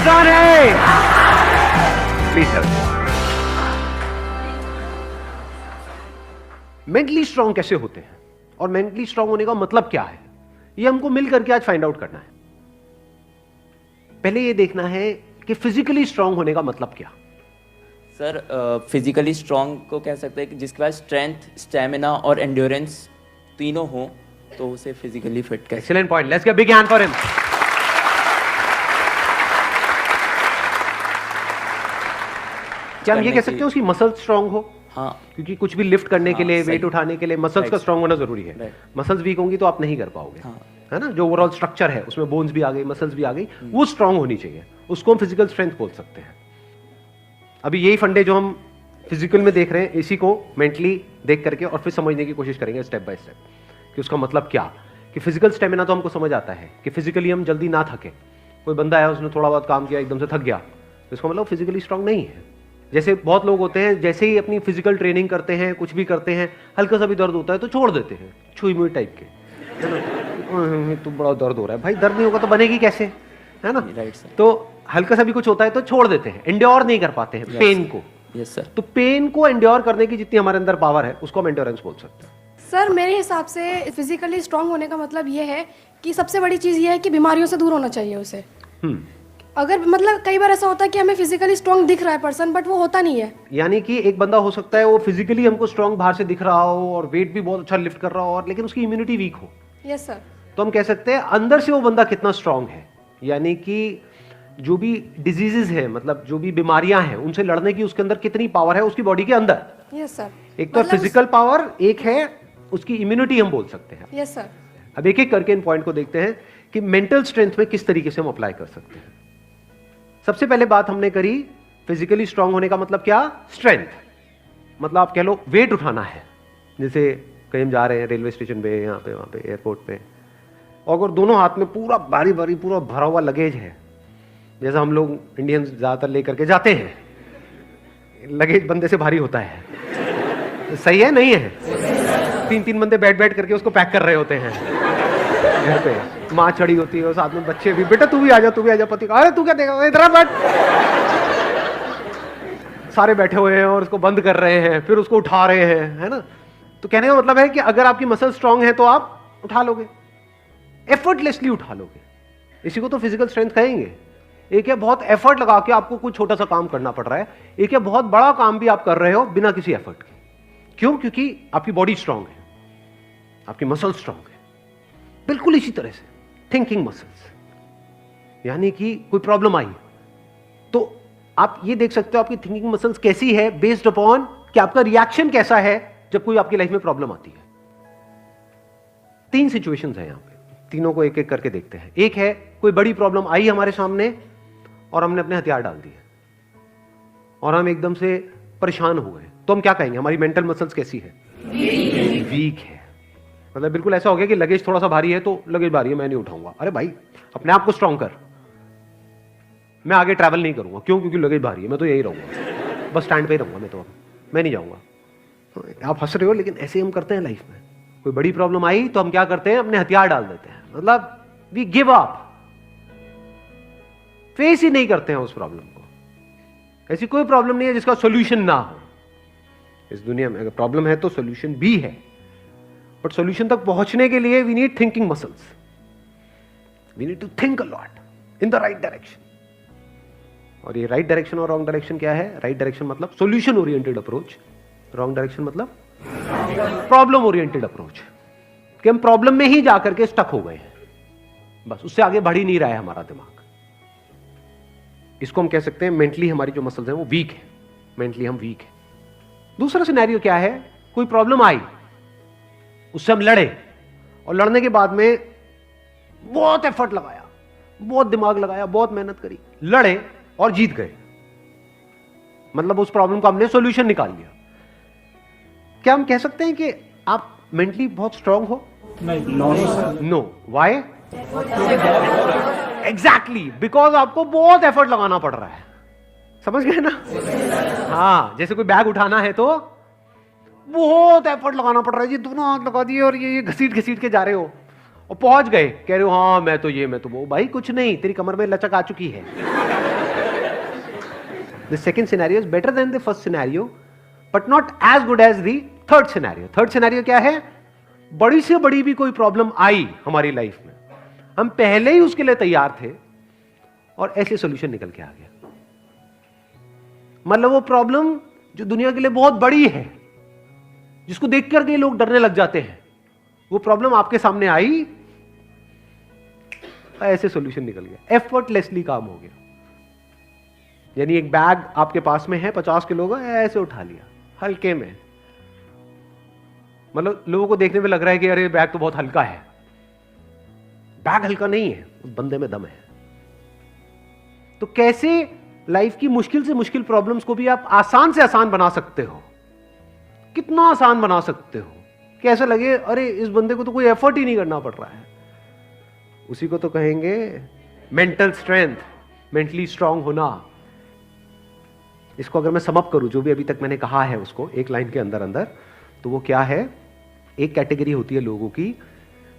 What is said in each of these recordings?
आसान है। Please sir. Mentally strong कैसे होते हैं और मेंटली स्ट्रांग होने का मतलब क्या है, ये हमको मिल करके आज फाइंड आउट करना है। पहले ये देखना है कि फिजिकली स्ट्रांग होने का मतलब क्या। सर फिजिकली स्ट्रांग को कह सकते हैं कि जिसके पास स्ट्रेंथ, स्टैमिना और एंड्योरेंस तीनों हो तो उसे फिजिकली फिट कह। Excellent point, let's give big hand for him. क्या हम ये कह सकते हैं उसकी मसल स्ट्रांग हो? हाँ, क्योंकि कुछ भी लिफ्ट करने के लिए, सही। वेट उठाने के लिए मसल्स का स्ट्रांग होना जरूरी है। Right. मसल्स वीक होंगी तो आप नहीं कर पाओगे। हाँ। है ना, जो ओवरऑल स्ट्रक्चर है उसमें बोन्स भी आ गई, मसल्स भी आ गई, वो स्ट्रांग होनी चाहिए, उसको हम फिजिकल स्ट्रेंथ बोल सकते हैं। अभी यही फंडे जो हम फिजिकल में देख रहे हैं, इसी को मेंटली देख करके और फिर समझने की कोशिश करेंगे स्टेप बाय स्टेप कि उसका मतलब क्या। कि फिजिकल स्टेमिना तो हमको समझ आता है कि फिजिकली हम जल्दी ना थके। कोई बंदा है उसने थोड़ा बहुत काम किया एकदम से थक गया तो इसका मतलब फिजिकली स्ट्रांग नहीं है। जैसे बहुत लोग होते हैं, जैसे ही अपनी फिजिकल ट्रेनिंग करते हैं, कुछ भी करते हैं, हल्का सा भी दर्द होता है तो छोड़ देते हैं, छुई मुई टाइप के, है ना, तो बड़ा दर्द हो रहा है। भाई दर्द नहीं होगा तो बनेगी कैसे, है ना। Right sir. तो हल्का सा भी कुछ होता है तो छोड़ देते हैं, एंड्योर नहीं कर पाते हैं पेन को। Yes sir. तो पेन को एंड्योर करने की जितनी हमारे अंदर पावर है उसको हम एंड्योरेंस बोल सकते हैं। सर मेरे हिसाब से फिजिकली स्ट्रांग होने का मतलब ये है कि सबसे बड़ी चीज़ ये है कि बीमारियों से दूर होना चाहिए उसे। अगर मतलब कई बार ऐसा होता है कि हमें फिजिकली स्ट्रांग दिख रहा है पर्सन, बट वो होता नहीं है। यानी कि एक बंदा हो सकता है वो फिजिकली हमको स्ट्रांग बाहर से दिख रहा हो और वेट भी बहुत अच्छा लिफ्ट कर रहा हो, और लेकिन उसकी इम्यूनिटी वीक हो। Yes sir. तो हम कह सकते हैं अंदर से वो बंदा कितना स्ट्रांग है। यानी कि जो भी डिजीजेज है, मतलब जो भी बीमारियां हैं, उनसे लड़ने की उसके अंदर कितनी पावर है उसकी बॉडी के अंदर। Yes sir. एक तो फिजिकल पावर, एक है उसकी इम्यूनिटी हम बोल सकते हैं। Yes sir. अब एक एक करके इन पॉइंट को देखते हैं कि मेंटल स्ट्रेंथ में किस तरीके से हम अप्लाई कर सकते हैं। सबसे पहले बात हमने करी फिजिकली स्ट्रांग होने का मतलब क्या, स्ट्रेंथ। मतलब आप कह लो वेट उठाना है। जैसे कहीं हम जा रहे हैं रेलवे स्टेशन पे, यहाँ पे, वहाँ पे, एयरपोर्ट पे, और अगर दोनों हाथ में पूरा भारी भारी पूरा भरा हुआ लगेज है, जैसा हम लोग इंडियंस ज्यादातर लेकर के जाते हैं, लगेज बंदे से भारी होता है, सही है नहीं है? तीन तीन बंदे बैठ बैठ करके उसको पैक कर रहे होते हैं घर पे, माँ चढ़ी होती है और साथ में बच्चे भी, बेटा तू भी आ जा, तू भी आ जा, पति अरे तू क्या देगा, इधर बैठ। सारे बैठे हुए हैं और उसको बंद कर रहे हैं, फिर उसको उठा रहे हैं, है ना। तो कहने का मतलब है कि अगर आपकी मसल स्ट्रांग है तो आप उठा लोगे, एफर्टलेसली उठा लोगे। इसी को तो फिजिकल स्ट्रेंथ कहेंगे। एक है बहुत एफर्ट लगा के आपको कुछ छोटा सा काम करना पड़ रहा है, एक है बहुत बड़ा काम भी आप कर रहे हो बिना किसी एफर्ट के। क्यों? क्योंकि आपकी बॉडी स्ट्रांग है, आपकी मसल स्ट्रांग है। बिल्कुल इसी तरह से थिंकिंग मसल्स, यानी कि कोई प्रॉब्लम आई तो आप ये देख सकते हो आपकी थिंकिंग मसल्स कैसी है, बेस्ड अपॉन कि आपका रिएक्शन कैसा है जब कोई आपकी लाइफ में प्रॉब्लम आती है। तीन सिचुएशंस हैं यहां पे, तीनों को एक एक करके देखते हैं। एक है कोई बड़ी प्रॉब्लम आई हमारे सामने और हमने अपने हथियार डाल दिए और हम एकदम से परेशान हो गए, तो हम क्या कहेंगे, हमारी मेंटल मसल्स कैसी है, वीक है। मतलब बिल्कुल ऐसा हो गया कि लगेज थोड़ा सा भारी है तो लगेज भारी है, मैं नहीं उठाऊंगा। अरे भाई अपने आप को स्ट्रांग कर, मैं आगे ट्रैवल नहीं करूंगा। क्यों? क्योंकि लगेज भारी है, मैं तो यही रहूंगा, बस स्टैंड पे ही रहूंगा मैं, तो मैं नहीं जाऊंगा। तो आप हंस रहे हो, लेकिन ऐसे हम करते हैं लाइफ में। कोई बड़ी प्रॉब्लम आई तो हम क्या करते हैं, अपने हथियार डाल देते हैं, मतलब वी गिव अप, फेस ही नहीं करते हैं उस प्रॉब्लम को। ऐसी कोई प्रॉब्लम नहीं है जिसका सॉल्यूशन ना हो इस दुनिया में। अगर प्रॉब्लम है तो सॉल्यूशन भी है, बट सॉल्यूशन तक पहुंचने के लिए we need thinking muscles, we need to think a lot in the right direction. और ये राइट डायरेक्शन और रॉन्ग डायरेक्शन क्या है? राइट डायरेक्शन मतलब solution oriented approach, wrong direction मतलब प्रॉब्लम ओरिएंटेड अप्रोच, कि हम प्रॉब्लम में ही जाकर के स्टक हो गए हैं, बस उससे आगे बढ़ ही नहीं रहा है हमारा दिमाग। इसको हम कह सकते हैं मेंटली हमारी जो मसल्स हैं वो वीक है, मेंटली हम वीक है। दूसरा सिनेरियो क्या है, कोई प्रॉब्लम आई, उससे हम लड़े और लड़ने के बाद में बहुत एफर्ट लगाया, बहुत दिमाग लगाया, बहुत मेहनत करी, लड़े और जीत गए, मतलब उस प्रॉब्लम का हमने सॉल्यूशन निकाल लिया। क्या हम कह सकते हैं कि आप मेंटली बहुत स्ट्रांग हो? नो। व्हाई? एग्जैक्टली बिकॉज आपको बहुत एफर्ट लगाना पड़ रहा है। समझ गए ना? हाँ, जैसे कोई बैग उठाना है तो बहुत एफर्ट लगाना पड़ रहा है जी, दोनों हाथ लगा दिए और ये घसीट घसीट के जा रहे हो और पहुंच गए, कह रहे हो हाँ मैं तो ये मैं तो वो। भाई कुछ नहीं, तेरी कमर में लचक आ चुकी है, the second scenario is better than the first scenario but not as good as the third scenario. Third scenario क्या है? बड़ी से बड़ी भी कोई प्रॉब्लम आई हमारी लाइफ में, हम पहले ही उसके लिए तैयार थे और ऐसे सॉल्यूशन निकल के आ गया। मतलब वो प्रॉब्लम जो दुनिया के लिए बहुत बड़ी है, जिसको देख करके लोग डरने लग जाते हैं, वो प्रॉब्लम आपके सामने आई, ऐसे सॉल्यूशन निकल गया, एफर्टलेसली काम हो गया। यानी एक बैग आपके पास में है 50 किलो का, ऐसे उठा लिया हल्के में। मतलब लोगों को देखने में लग रहा है कि अरे बैग तो बहुत हल्का है। बैग हल्का नहीं है, उस बंदे में दम है। तो कैसे लाइफ की मुश्किल से मुश्किल प्रॉब्लम्स को भी आप आसान से आसान बना सकते हो? कितना आसान बना सकते हो, कैसे लगे अरे इस बंदे को तो कोई एफर्ट ही नहीं करना पड़ रहा है। उसी को तो कहेंगे मेंटल स्ट्रेंथ, मेंटली स्ट्रांग होना। इसको अगर मैं सम अप करूं, जो भी अभी तक मैंने कहा है उसको एक लाइन के अंदर अंदर, तो वो क्या है? एक कैटेगरी होती है लोगों की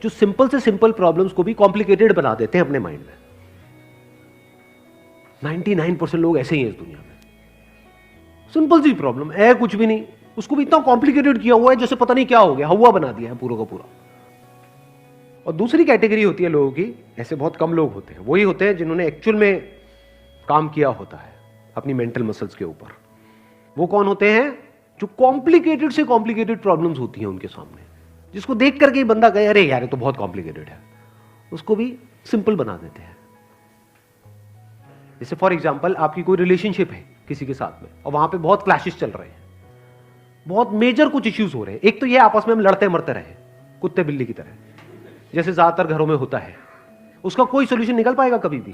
जो सिंपल से सिंपल प्रॉब्लम्स को भी कॉम्प्लिकेटेड बना देते हैं अपने माइंड में। 99% लोग ऐसे ही हैं इस दुनिया में। सिंपल सी प्रॉब्लम है, कुछ भी नहीं, उसको भी इतना कॉम्प्लिकेटेड किया हुआ है जैसे पता नहीं क्या हो गया, हवा बना दिया है पूरा का पूरा। और दूसरी कैटेगरी होती है लोगों की, ऐसे बहुत कम लोग होते हैं, वही होते हैं जिन्होंने एक्चुअल में काम किया होता है अपनी मेंटल मसल्स के ऊपर। वो कौन होते हैं? जो कॉम्प्लिकेटेड से कॉम्प्लिकेटेड प्रॉब्लम्स होती हैं उनके सामने, जिसको देख करके ही बंदा कहे अरे यार ये तो बहुत कॉम्प्लिकेटेड है, उसको भी सिंपल बना देते हैं। जैसे फॉर एग्जांपल आपकी कोई रिलेशनशिप है किसी के साथ में और वहां पे बहुत क्लैशेस चल रहे हैं, बहुत मेजर कुछ इश्यूज हो रहे हैं। एक तो ये आपस में हम लड़ते मरते रहे कुत्ते बिल्ली की तरह, जैसे ज्यादातर घरों में होता है। उसका कोई सोल्यूशन निकल पाएगा कभी भी?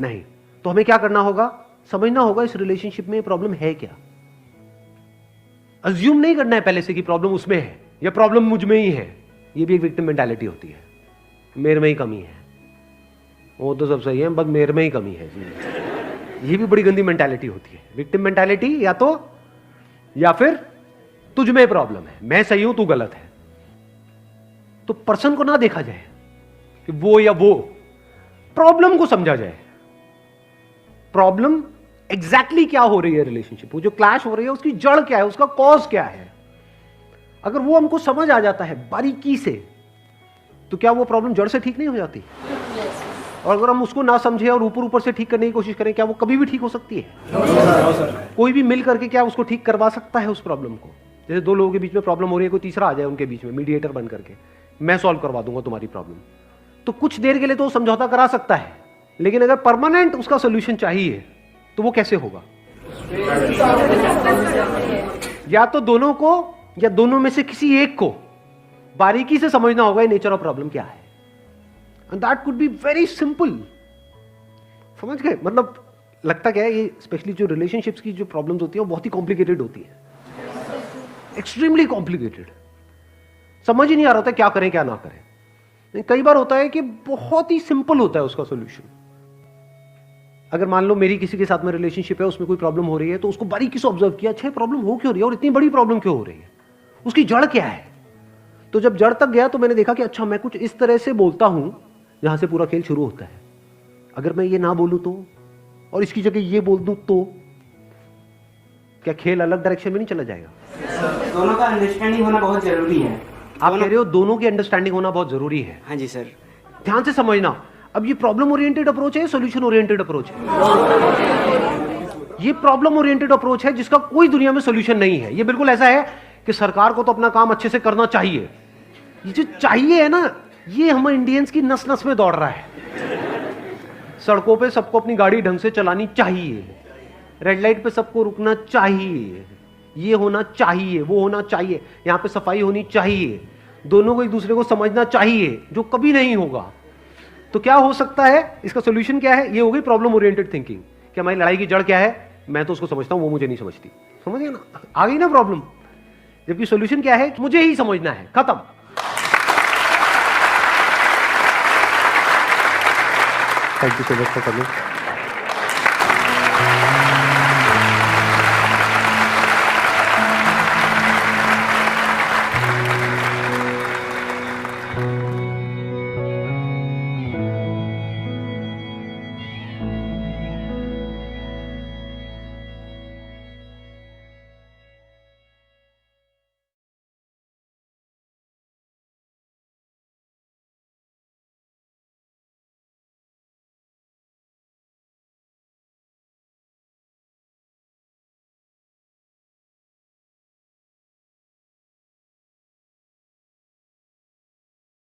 नहीं। तो हमें क्या करना होगा? समझना होगा इस रिलेशनशिप में प्रॉब्लम है क्या। अज्यूम नहीं करना है पहले से कि प्रॉब्लम उसमें है या प्रॉब्लम मुझ में ही है। ये भी एक विक्टिम मेंटालिटी होती है, मेरे में ही कमी है, वो तो सब सही है बस मेरे में ही कमी है जी। ये भी बड़ी गंदी मेंटालिटी होती है, विक्टिम मेंटालिटी। या फिर तुझ में प्रॉब्लम है, मैं सही हूं तू गलत है। तो पर्सन को ना देखा जाए कि वो या वो, प्रॉब्लम को समझा जाए। प्रॉब्लम एग्जैक्टली क्या हो रही है रिलेशनशिप, वो जो क्लैश हो रही है उसकी जड़ क्या है, उसका कॉज क्या है। अगर वो हमको समझ आ जाता है बारीकी से, तो क्या वो प्रॉब्लम जड़ से ठीक नहीं हो जाती? और अगर हम उसको ना समझे और ऊपर ऊपर से ठीक करने की कोशिश करें, क्या वो कभी भी ठीक हो सकती है? कोई भी मिल करके क्या उसको ठीक करवा सकता है उस प्रॉब्लम को? जैसे दो लोगों के बीच में प्रॉब्लम हो रही है, कोई तीसरा आ जाए उनके बीच में मीडिएटर बन करके, मैं सॉल्व करवा दूंगा तुम्हारी प्रॉब्लम, तो कुछ देर के लिए तो वो समझौता करा सकता है, लेकिन अगर परमानेंट उसका सोल्यूशन चाहिए तो वो कैसे होगा? या तो दोनों को या दोनों में से किसी एक को बारीकी से समझना होगा ये नेचर ऑफ प्रॉब्लम क्या है। And that could be very simple. समझ गए? मतलब लगता क्या है, ये स्पेशली जो रिलेशनशिप्स की जो प्रॉब्लम्स होती है वो बहुत ही कॉम्प्लिकेटेड होती है, एक्सट्रीमली कॉम्प्लिकेटेड। समझ ही नहीं आ रहा होता क्या करें क्या ना करें। कई बार होता है कि बहुत ही सिंपल होता है उसका सोल्यूशन। अगर मान लो मेरी किसी के साथ में रिलेशनशिप है, उसमें कोई प्रॉब्लम हो रही है, तो उसको बारीकी से ऑब्जर्व किया, अच्छा प्रॉब्लम हो क्यों रही है और इतनी बड़ी प्रॉब्लम क्यों हो रही है, उसकी जड़ क्या है। तो जब जड़ तक गया तो मैंने देखा कि अच्छा मैं कुछ इस तरह से बोलता हूं जहां से पूरा खेल शुरू होता है। अगर मैं ये ना बोलूं तो, और इसकी जगह ये बोल दूं तो, क्या खेल अलग डायरेक्शन में नहीं चला जाएगा? दोनों का अंडरस्टैंडिंग होना बहुत जरूरी है। आप कह रहे हो दोनों की अंडरस्टैंडिंग होना बहुत जरूरी है। हाँ जी सर। ध्यान से समझना, अब ये प्रॉब्लम ओरिएंटेड अप्रोच है, सॉल्यूशन ओरिएंटेड अप्रोच है। ये प्रॉब्लम ओरिएंटेड अप्रोच है जिसका कोई दुनिया में सॉल्यूशन नहीं है। ये बिल्कुल ऐसा है कि सरकार को तो अपना काम अच्छे से करना चाहिए। ये जो चाहिए है ना, ये हम इंडियंस की नस नस में दौड़ रहा है। सड़कों पे सबको अपनी गाड़ी ढंग से चलानी चाहिए, रेड लाइट पे सबको रुकना चाहिए, ये होना चाहिए, वो होना चाहिए, यहाँ पे सफाई होनी चाहिए, दोनों को एक दूसरे को समझना चाहिए, जो कभी नहीं होगा। तो क्या हो सकता है, इसका सोल्यूशन क्या है? ये हो गई प्रॉब्लम ओरिएंटेड थिंकिंग कि हमारी लड़ाई की जड़ क्या है, मैं तो उसको समझता हूं वो मुझे नहीं समझती। समझ गए ना? आ गई ना प्रॉब्लम। जबकि सोल्यूशन क्या है? मुझे ही समझना है, खत्म। Thank you so much for coming.